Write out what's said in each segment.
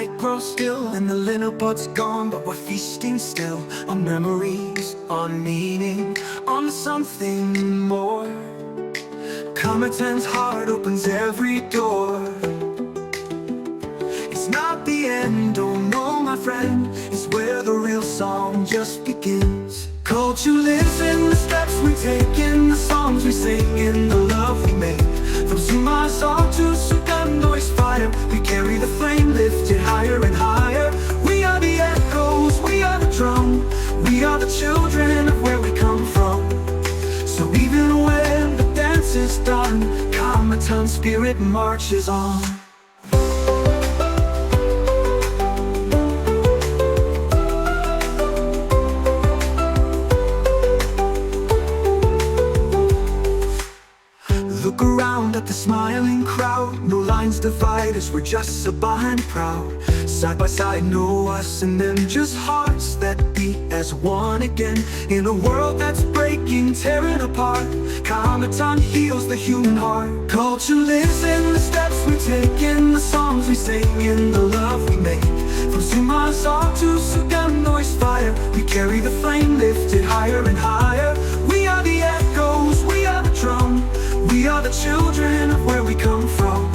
night grows still and the linopot's gone, but we're feasting still on memories, on meaning, on something more. Kaamatan's heart opens every door. It's not the end, oh no my friend, it's where the real song just begins. Culture lives in the steps we take, in the songs we sing, in the love we make. From Sumazau to Sugando's fire, we carry the flame lifted higher and higher. We are the echoes, we are the drum, we are the children of where we come from. So even when the dance is done, Kaamatan spirit marches on. Look around at the smiling crowd, no lines divide us, we're just Sabahan proud. Side by side, know us and them, just hearts that beat as one again. In a world that's breaking, tearing apart, Kaamatan heals the human heart. Culture lives in the steps we take, in the songs we sing, in the love we make. From Sumazau to Sugando's fire, we carry the flame lifted higher and higher. We are the echoes, we are the drum, we are the children of where we come from.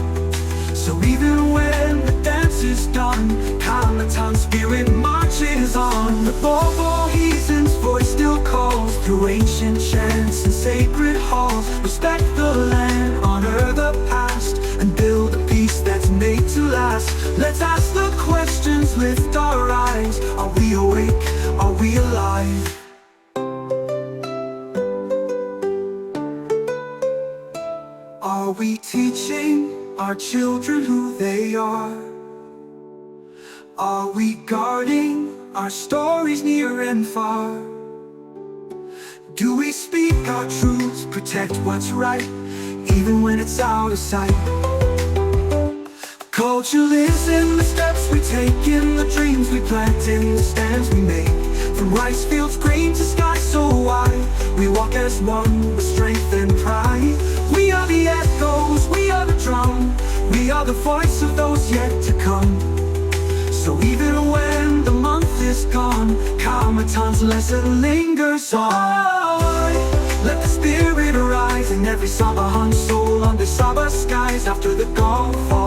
So even when the dance is done, Kaamatan's spirit marches on. The Bobo heathen's voice still calls through ancient chants and sacred halls. Respect the land, honor the past, and build a peace that's made to last. Let's ask the questions, lift our eyes. Are we awake? Are we alive? Are we teaching our children who they are? Are we guarding our stories near and far? Do we speak our truths, protect what's right, even when it's out of sight? Culture lives in the steps we take, in the dreams we plant, in the stands we make. From rice fields green to skies so wide, we walk as one with strength and pride. We are the echoes, we are the drum, we are the voice of those yet to come. So even when the month is gone, Kaamatan's lesson lingers on. Let the spirit arise in every Sabahan soul under Sabah skies. After the Gong falls,